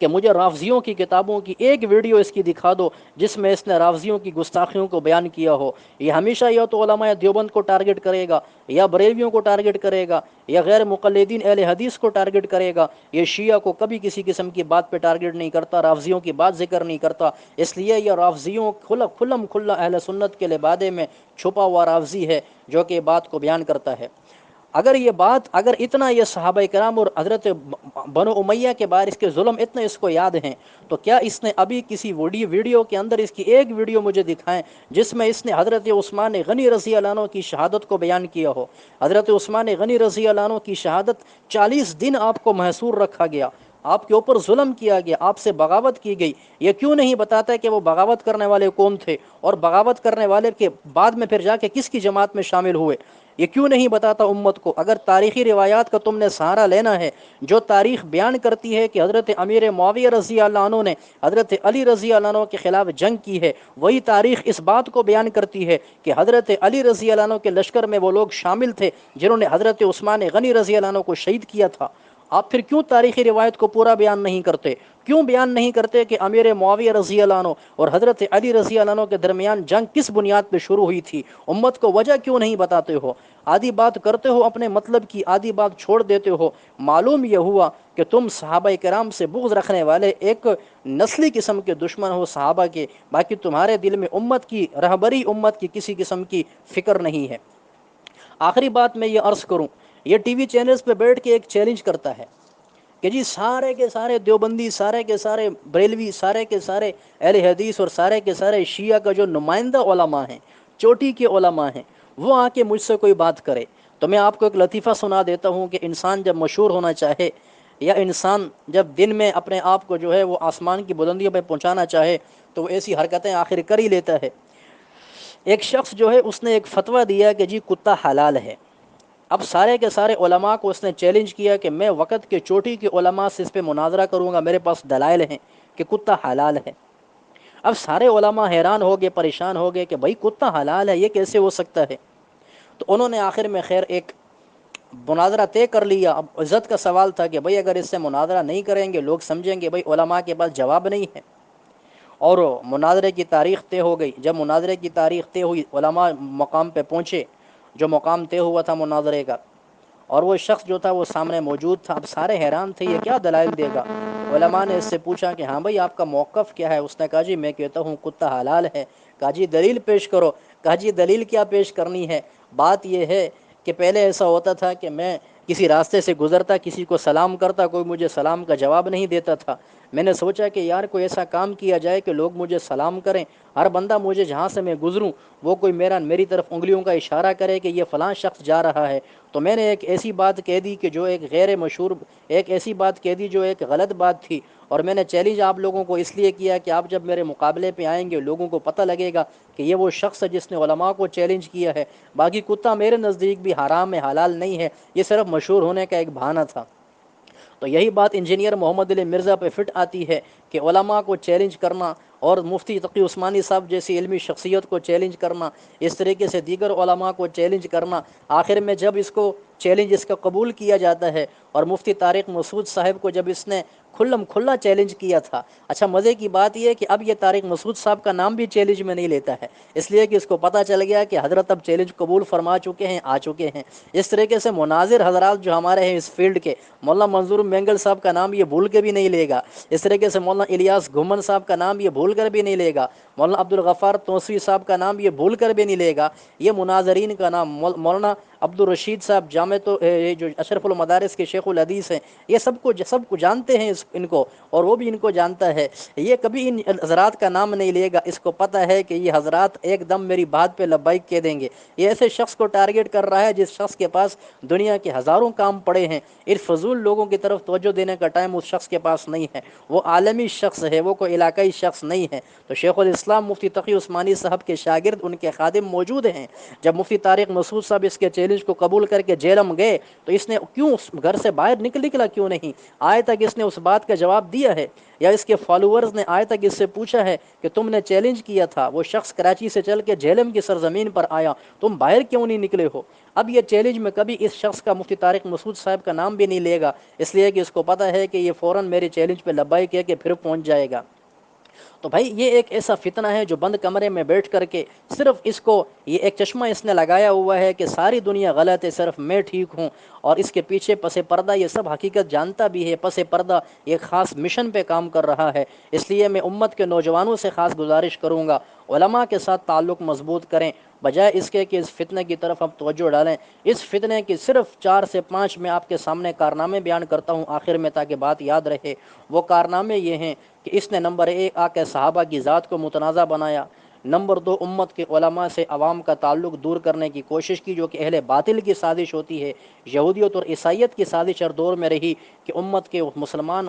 کہ مجھے رافضیوں کی کتابوں کی ایک ویڈیو اس کی دکھا دو جس میں اس نے رافضیوں کی گستاخیوں کو بیان کیا ہو۔ یہ ہمیشہ یا تو علماء دیوبند کو ٹارگٹ کرے گا، یا بریلویوں کو ٹارگٹ کرے گا، یا غیر مقلدین اہل حدیث کو ٹارگٹ کرے گا۔ یہ شیعہ کو کبھی کسی قسم کی بات پہ ٹارگٹ نہیں کرتا، رافضیوں کی بات ذکر نہیں کرتا، اس لیے یہ رافضیوں کھلم کھلا اہل سنت کے لبادے میں چھپا ہوا رافضی ہے جو کہ بات کو بیان کرتا ہے۔ اگر اتنا یہ صحابہ کرام اور حضرت بنو امیہ کے بارے اس کے ظلم اتنے اس کو یاد ہیں، تو کیا اس نے ابھی کسی ویڈیو کے اندر اس کی ایک ویڈیو مجھے دکھائیں جس میں اس نے حضرت عثمان غنی رضی اللہ عنہ کی شہادت کو بیان کیا ہو؟ حضرت عثمان غنی رضی اللہ عنہ کی شہادت 40 دن آپ کو محصور رکھا گیا، آپ کے اوپر ظلم کیا گیا، آپ سے بغاوت کی گئی، یہ کیوں نہیں بتاتا کہ وہ بغاوت کرنے والے کون تھے اور بغاوت کرنے والے کے بعد میں پھر جا کے کس کی جماعت میں شامل ہوئے؟ یہ کیوں نہیں بتاتا امت کو؟ اگر تاریخی روایات کا تم نے سہارا لینا ہے، جو تاریخ بیان کرتی ہے کہ حضرت امیر معاویہ رضی اللہ عنہ نے حضرت علی رضی اللہ عنہ کے خلاف جنگ کی ہے، وہی تاریخ اس بات کو بیان کرتی ہے کہ حضرت علی رضی اللہ عنہ کے لشکر میں وہ لوگ شامل تھے جنہوں نے حضرت عثمان غنی رضی اللہ عنہ کو شہید کیا تھا۔ آپ پھر کیوں تاریخی روایت کو پورا بیان نہیں کرتے؟ کیوں بیان نہیں کرتے کہ امیر معاویہ رضی اللہ عنہ اور حضرت علی رضی اللہ عنہ کے درمیان جنگ کس بنیاد پہ شروع ہوئی تھی؟ امت کو وجہ کیوں نہیں بتاتے ہو؟ آدھی بات کرتے ہو اپنے مطلب کی، آدھی بات چھوڑ دیتے ہو۔ معلوم یہ ہوا کہ تم صحابہ کرام سے بغض رکھنے والے ایک نسلی قسم کے دشمن ہو صحابہ کے، باقی تمہارے دل میں امت کی رہبری، امت کی کسی قسم کی فکر نہیں ہے۔ آخری بات میں یہ عرض کروں، یہ ٹی وی چینلز پہ بیٹھ کے ایک چیلنج کرتا ہے کہ جی سارے کے سارے دیوبندی، سارے کے سارے بریلوی، سارے کے سارے اہل حدیث اور سارے کے سارے شیعہ کا جو نمائندہ علماء ہیں، چوٹی کے علماء ہیں، وہ آ کے مجھ سے کوئی بات کرے۔ تو میں آپ کو ایک لطیفہ سنا دیتا ہوں کہ انسان جب مشہور ہونا چاہے یا انسان جب دن میں اپنے آپ کو جو ہے وہ آسمان کی بلندیوں پہ پہنچانا چاہے تو وہ ایسی حرکتیں آخر کر ہی لیتا ہے۔ ایک شخص جو ہے اس نے ایک فتویٰ دیا کہ جی کتا حلال ہے۔ اب سارے کے سارے علماء کو اس نے چیلنج کیا کہ میں وقت کے چوٹی کے علماء سے اس پہ مناظرہ کروں گا، میرے پاس دلائل ہیں کہ کتا حلال ہے۔ اب سارے علماء حیران ہو گئے، پریشان ہو گئے کہ بھائی کتا حلال ہے، یہ کیسے ہو سکتا ہے؟ تو انہوں نے آخر میں خیر ایک مناظرہ طے کر لیا۔ اب عزت کا سوال تھا کہ بھائی اگر اس سے مناظرہ نہیں کریں گے لوگ سمجھیں گے بھائی علماء کے پاس جواب نہیں ہے، اور مناظرے کی تاریخ طے ہو گئی۔ جب مناظرے کی تاریخ طے ہوئی، علماء مقام پہ پہنچے جو مقام طے ہوا تھا مناظرے کا، اور وہ شخص جو تھا وہ سامنے موجود تھا۔ اب سارے حیران تھے یہ کیا دلائل دے گا۔ علماء نے اس سے پوچھا کہ ہاں بھائی آپ کا موقف کیا ہے؟ اس نے کہا جی میں کہتا ہوں کتا حلال ہے۔ کہا جی دلیل پیش کرو۔ کہا جی دلیل کیا پیش کرنی ہے؟ بات یہ ہے کہ پہلے ایسا ہوتا تھا کہ میں کسی راستے سے گزرتا، کسی کو سلام کرتا، کوئی مجھے سلام کا جواب نہیں دیتا تھا۔ میں نے سوچا کہ یار کوئی ایسا کام کیا جائے کہ لوگ مجھے سلام کریں، ہر بندہ مجھے جہاں سے میں گزروں وہ کوئی میری طرف انگلیوں کا اشارہ کرے کہ یہ فلاں شخص جا رہا ہے۔ تو میں نے ایک ایسی بات کہہ دی کہ جو ایک غیر مشہور، ایک ایسی بات کہہ دی جو ایک غلط بات تھی، اور میں نے چیلنج آپ لوگوں کو اس لیے کیا کہ آپ جب میرے مقابلے پہ آئیں گے لوگوں کو پتہ لگے گا کہ یہ وہ شخص ہے جس نے علماء کو چیلنج کیا ہے۔ باقی کتا میرے نزدیک بھی حرام ہے، حلال نہیں ہے، یہ صرف مشہور ہونے کا ایک بہانہ تھا۔ تو یہی بات انجینئر محمد علی مرزا پہ فٹ آتی ہے کہ علماء کو چیلنج کرنا اور مفتی تقی عثمانی صاحب جیسی علمی شخصیت کو چیلنج کرنا، اس طریقے سے دیگر علماء کو چیلنج کرنا، آخر میں جب اس کو چیلنج اس کا قبول کیا جاتا ہے اور مفتی طارق مسعود صاحب کو جب اس نے کھلم کھلا چیلنج کیا تھا۔ اچھا مزے کی بات یہ ہے کہ اب یہ طارق مسعود صاحب کا نام بھی چیلنج میں نہیں لیتا ہے، اس لیے کہ اس کو پتہ چل گیا کہ حضرت اب چیلنج قبول فرما چکے ہیں، آ چکے ہیں۔ اس طریقے سے مناظر حضرات جو ہمارے ہیں اس فیلڈ کے، مولانا منظور مینگل صاحب کا نام یہ بھول کے بھی نہیں لے گا، اس طریقے سے مولانا الیاس گھمن صاحب کا نام یہ بھول کر بھی نہیں لے گا، مولانا عبدالغفار توسوی صاحب کا نام یہ بھول کر بھی نہیں لے گا۔ یہ مناظرین کا نام مولانا عبدالرشید صاحب جامع تو جو اشرف المدارس کے شیخ الحدیث ہیں، یہ سب کو جانتے ہیں ان کو، اور وہ بھی ان کو جانتا ہے۔ یہ کبھی ان حضرات کا نام نہیں لے گا، اس کو پتہ ہے کہ یہ حضرات ایک دم میری بات پہ لبیک کہہ دیں گے۔ یہ ایسے شخص کو ٹارگٹ کر رہا ہے جس شخص کے پاس دنیا کے ہزاروں کام پڑے ہیں، ان فضول لوگوں کی طرف توجہ دینے کا ٹائم اس شخص کے پاس نہیں ہے۔ وہ عالمی شخص ہے، وہ کوئی علاقائی شخص نہیں ہے۔ تو شیخ الاسلام مفتی تقی عثمانی صاحب کے شاگرد، ان کے خادم موجود ہیں۔ جب مفتی طارق مسعود صاحب اس کے چیلنج کو قبول کر کے جیلم گئے تو اس نے کیوں گھر سے باہر نکلا کیوں نہیں؟ آج تک اس نے اس بات کا جواب دیا ہے، یا اس کے فالوورز نے آج تک اس سے پوچھا ہے کہ تم نے چیلنج کیا تھا، وہ شخص کراچی سے چل کے جہلم کی سرزمین پر آیا، تم باہر کیوں نہیں نکلے ہو؟ اب یہ چیلنج میں کبھی اس شخص کا مفتی طارق مسعود صاحب کا نام بھی نہیں لے گا، اس لیے کہ اس کو پتہ ہے کہ یہ فوراً میرے چیلنج پہ لبیک کہہ کے پھر پہنچ جائے گا۔ تو بھائی یہ ایک ایسا فتنہ ہے جو بند کمرے میں بیٹھ کر کے صرف اس کو یہ ایک چشمہ اس نے لگایا ہوا ہے کہ ساری دنیا غلط ہے، صرف میں ٹھیک ہوں، اور اس کے پیچھے پس پردہ یہ سب حقیقت جانتا بھی ہے۔ پس پردہ ایک خاص مشن پہ کام کر رہا ہے۔ اس لیے میں امت کے نوجوانوں سے خاص گزارش کروں گا، علماء کے ساتھ تعلق مضبوط کریں، بجائے اس کے کہ اس فتنے کی طرف ہم توجہ ڈالیں۔ اس فتنے کی صرف 4 سے 5 میں آپ کے سامنے کارنامے بیان کرتا ہوں آخر میں، تاکہ بات یاد رہے۔ وہ کارنامے یہ ہیں کہ اس نے نمبر 1 آ کے صحابہ کی ذات کو متنازع بنایا، نمبر 2 امت کے علماء سے عوام کا تعلق دور کرنے کی کوشش کی، جو کہ اہل باطل کی سازش ہوتی ہے، یہودیت اور عیسائیت کی سازش ہر دور میں رہی کہ امت کے مسلمان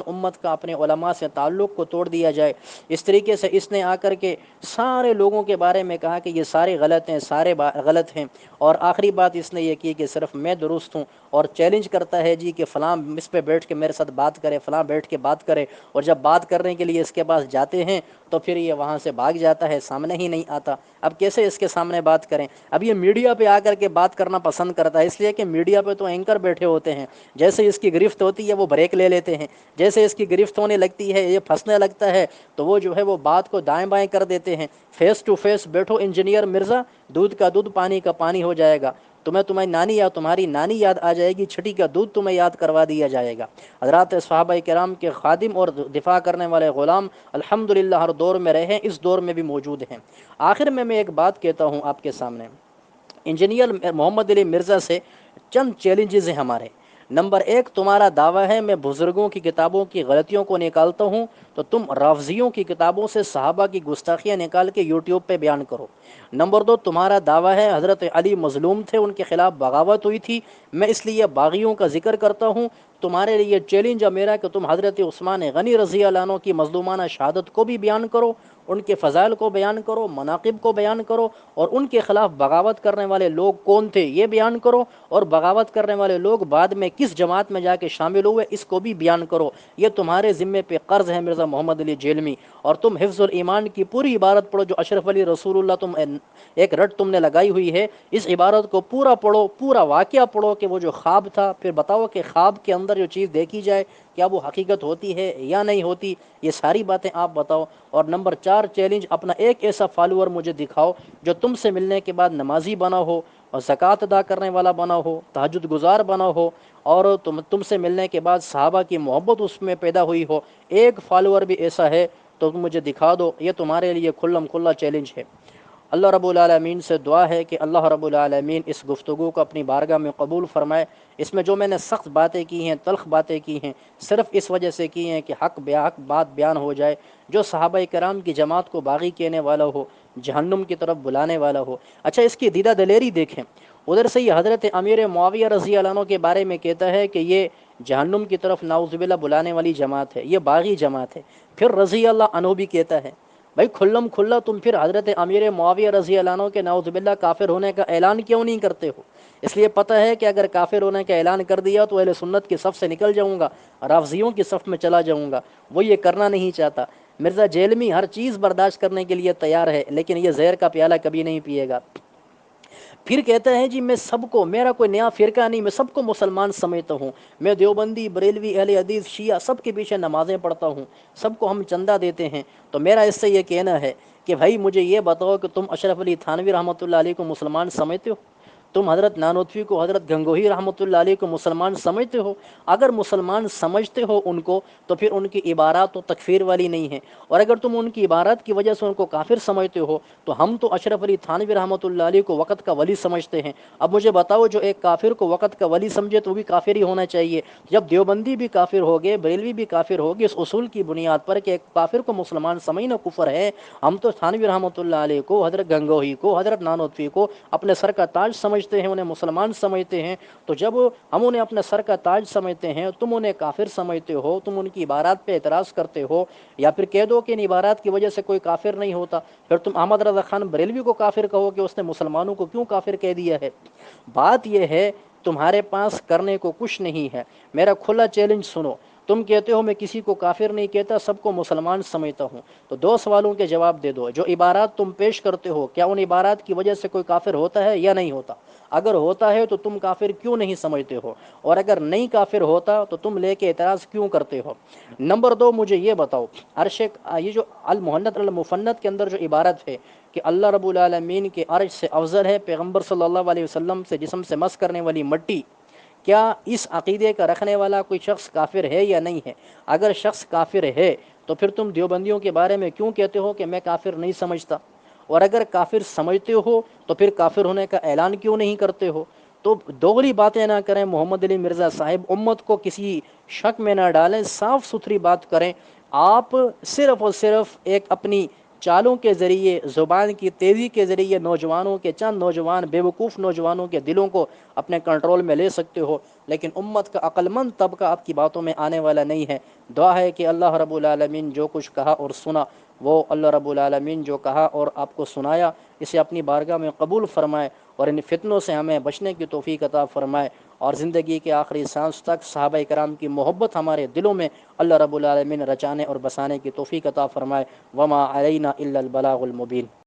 امت کا اپنے علماء سے تعلق کو توڑ دیا جائے۔ اس طریقے سے اس نے آ کر کے سارے لوگوں کے بارے میں کہا کہ یہ سارے غلط ہیں، سارے غلط ہیں، اور آخری بات اس نے یہ کی کہ صرف میں درست ہوں، اور چیلنج کرتا ہے جی کہ فلاں اس پہ بیٹھ کے میرے ساتھ بات کرے، فلاں بیٹھ کے بات کرے، اور جب بات کرنے کے لیے اس کے پاس جاتے ہیں تو پھر یہ وہاں سے بھاگ جاتا ہے، سامنے ہی نہیں آتا۔ اب کیسے اس کے سامنے بات کریں؟ اب یہ میڈیا پہ آ کر کے بات کرنا پسند کرتا ہے، اس لیے کہ میڈیا پہ تو اینکر بیٹھے ہوتے ہیں، جیسے اس کی گرفت ہوتی ہے وہ بریک لے لیتے ہیں، جیسے اس کی گرفت ہونے لگتی ہے، یہ پھنسنے لگتا ہے تو وہ جو ہے وہ بات کو دائیں بائیں کر دیتے ہیں۔ فیس ٹو فیس بیٹھو انجینئر مرزا، دودھ کا دودھ پانی کا پانی ہو جائے گا، تمہاری نانی یا تمہاری نانی یاد آ جائے گی، چھٹی کا دودھ تمہیں یاد کروا دیا جائے گا۔ حضرات صحابہ کرام کے خادم اور دفاع کرنے والے غلام الحمدللہ ہر دور میں رہے، اس دور میں بھی موجود ہیں۔ آخر میں ایک بات کہتا ہوں آپ کے سامنے، انجینئر محمد علی مرزا سے چند چیلنجز ہیں ہمارے۔ نمبر 1، تمہارا دعویٰ ہے میں بزرگوں کی کتابوں کی غلطیوں کو نکالتا ہوں، تو تم رافضیوں کی کتابوں سے صحابہ کی گستاخیاں نکال کے یوٹیوب پہ بیان کرو۔ نمبر 2، تمہارا دعویٰ ہے حضرت علی مظلوم تھے، ان کے خلاف بغاوت ہوئی تھی، میں اس لیے باغیوں کا ذکر کرتا ہوں۔ تمہارے لیے چیلنج ہے میرا کہ تم حضرت عثمان غنی رضی اللہ عنہ کی مظلومانہ شہادت کو بھی بیان کرو، ان کے فضائل کو بیان کرو، مناقب کو بیان کرو، اور ان کے خلاف بغاوت کرنے والے لوگ کون تھے یہ بیان کرو، اور بغاوت کرنے والے لوگ بعد میں کس جماعت میں جا کے شامل ہوئے اس کو بھی بیان کرو۔ یہ تمہارے ذمے پہ قرض ہے مرزا محمد علی جیلمی۔ اور تم حفظ الایمان کی پوری عبارت پڑھو جو اشرف علی رسول اللہ تم ایک رٹ تم نے لگائی ہوئی ہے، اس عبارت کو پورا پڑھو، پورا واقعہ پڑھو کہ وہ جو خواب تھا، پھر بتاؤ کہ خواب کے اندر جو چیز دیکھی جائے کیا وہ حقیقت ہوتی ہے یا نہیں ہوتی، یہ ساری باتیں آپ بتاؤ۔ اور نمبر 4 چیلنج، اپنا ایک ایسا فالوور مجھے دکھاؤ جو تم سے ملنے کے بعد نمازی بنا ہو اور زکوٰۃ ادا کرنے والا بنا ہو، تہجد گزار بنا ہو، اور تم سے ملنے کے بعد صحابہ کی محبت اس میں پیدا ہوئی ہو۔ ایک فالوور بھی ایسا ہے تو مجھے دکھا دو، یہ تمہارے لیے کھلم کھلا چیلنج ہے۔ اللہ رب العالمین سے دعا ہے کہ اللہ رب العالمین اس گفتگو کو اپنی بارگاہ میں قبول فرمائے۔ اس میں جو میں نے سخت باتیں کی ہیں، تلخ باتیں کی ہیں، صرف اس وجہ سے کی ہیں کہ حق بات بیان ہو جائے۔ جو صحابہ کرام کی جماعت کو باغی کہنے والا ہو، جہنم کی طرف بلانے والا ہو، اچھا اس کی دیدہ دلیری دیکھیں، ادھر سے یہ حضرت امیر معاویہ رضی اللہ عنہ کے بارے میں کہتا ہے کہ یہ جہنم کی طرف نعوذ باللہ بلانے والی جماعت ہے، یہ باغی جماعت ہے۔ پھر رضی اللہ عنہ بھی کہتا ہے، بھائی کھلم کھلا تم پھر حضرت امیر معاویہ رضی اللہ عنہ کے نعوذ باللہ کافر ہونے کا اعلان کیوں نہیں کرتے ہو؟ اس لیے پتہ ہے کہ اگر کافر ہونے کا اعلان کر دیا تو اہل سنت کی صف سے نکل جاؤں گا، رافضیوں کی صف میں چلا جاؤں گا، وہ یہ کرنا نہیں چاہتا۔ مرزا جیلمی ہر چیز برداشت کرنے کے لیے تیار ہے، لیکن یہ زہر کا پیالہ کبھی نہیں پیے گا۔ پھر کہتا ہے جی میں سب کو، میرا کوئی نیا فرقہ نہیں، میں سب کو مسلمان سمجھتا ہوں، میں دیوبندی، بریلوی، اہل حدیث، شیعہ سب کے پیچھے نمازیں پڑھتا ہوں، سب کو ہم چندہ دیتے ہیں۔ تو میرا اس سے یہ کہنا ہے کہ بھائی مجھے یہ بتاؤ کہ تم اشرف علی تھانوی رحمۃ اللہ علیہ کو مسلمان سمجھتے ہو؟ تم حضرت نانوتوی کو، حضرت گنگوہی رحمۃ اللہ علیہ کو مسلمان سمجھتے ہو؟ اگر مسلمان سمجھتے ہو ان کو تو پھر ان کی عبارات تو تکفیر والی نہیں ہیں، اور اگر تم ان کی عبارات کی وجہ سے ان کو کافر سمجھتے ہو تو ہم تو اشرف علی تھانوی رحمۃ اللہ علیہ کو وقت کا ولی سمجھتے ہیں۔ اب مجھے بتاؤ جو ایک کافر کو وقت کا ولی سمجھے تو وہ بھی کافر ہی ہونا چاہیے۔ جب دیوبندی بھی کافر ہو گئے، بریلوی بھی کافر ہو گئے اس اصول کی بنیاد پر کہ ایک کافر کو مسلمان سمجھنا کفر ہے، ہم تو تھانوی رحمۃ اللہ علیہ کو، حضرت گنگوہی کو، حضرت نانوتوی کو اپنے سر کا تاج سمجھتے ہیں، انہیں مسلمان سمجھتے ہیں۔ تو جب ہم انہیں اپنے سر کا تاج سمجھتے ہیں، تم انہیں کافر سمجھتے ہو، تم ان کی عبارات پہ اعتراض کرتے ہو، یا پھر کہہ دو کہ ان عبارات کی وجہ سے کوئی کافر نہیں ہوتا، پھر تم احمد رضا خان بریلوی کو کافر کہو کہ اس نے مسلمانوں کو کیوں کافر کہہ دیا ہے؟ بات یہ ہے تمہارے پاس کرنے کو کچھ نہیں ہے۔ میرا کھلا چیلنج سنو، تم کہتے ہو میں کسی کو کافر نہیں کہتا، سب کو مسلمان سمجھتا ہوں، تو دو سوالوں کے جواب دے دو۔ جو عبارات تم پیش کرتے ہو کیا ان عبارات کی وجہ سے کوئی کافر ہوتا ہے یا نہیں ہوتا؟ اگر ہوتا ہے تو تم کافر کیوں نہیں سمجھتے ہو؟ اور اگر نہیں کافر ہوتا تو تم لے کے اعتراض کیوں کرتے ہو؟ نمبر دو، مجھے یہ بتاؤ، عرش، یہ جو المحنت المفنت کے اندر جو عبارت ہے کہ اللہ رب العالمین کے عرش سے افضل ہے پیغمبر صلی اللہ علیہ وسلم سے جسم سے مس کرنے والی مٹی، کیا اس عقیدے کا رکھنے والا کوئی شخص کافر ہے یا نہیں ہے؟ اگر شخص کافر ہے تو پھر تم دیوبندیوں کے بارے میں کیوں کہتے ہو کہ میں کافر نہیں سمجھتا؟ اور اگر کافر سمجھتے ہو تو پھر کافر ہونے کا اعلان کیوں نہیں کرتے ہو؟ تو دوغلی باتیں نہ کریں محمد علی مرزا صاحب، امت کو کسی شک میں نہ ڈالیں، صاف ستھری بات کریں۔ آپ صرف اور صرف ایک اپنی چالوں کے ذریعے، زبان کی تیزی کے ذریعے نوجوانوں کے، چند نوجوان بیوقوف نوجوانوں کے دلوں کو اپنے کنٹرول میں لے سکتے ہو، لیکن امت کا عقل مند طبقہ آپ کی باتوں میں آنے والا نہیں ہے۔ دعا ہے کہ اللہ رب العالمین جو کچھ کہا اور سنا، وہ اللہ رب العالمین جو کہا اور آپ کو سنایا اسے اپنی بارگاہ میں قبول فرمائے، اور ان فتنوں سے ہمیں بچنے کی توفیق عطا فرمائے، اور زندگی کے آخری سانس تک صحابہ کرام کی محبت ہمارے دلوں میں اللہ رب العالمین رچانے اور بسانے کی توفیق عطا فرمائے۔ وما علینا الا البلاغ المبین۔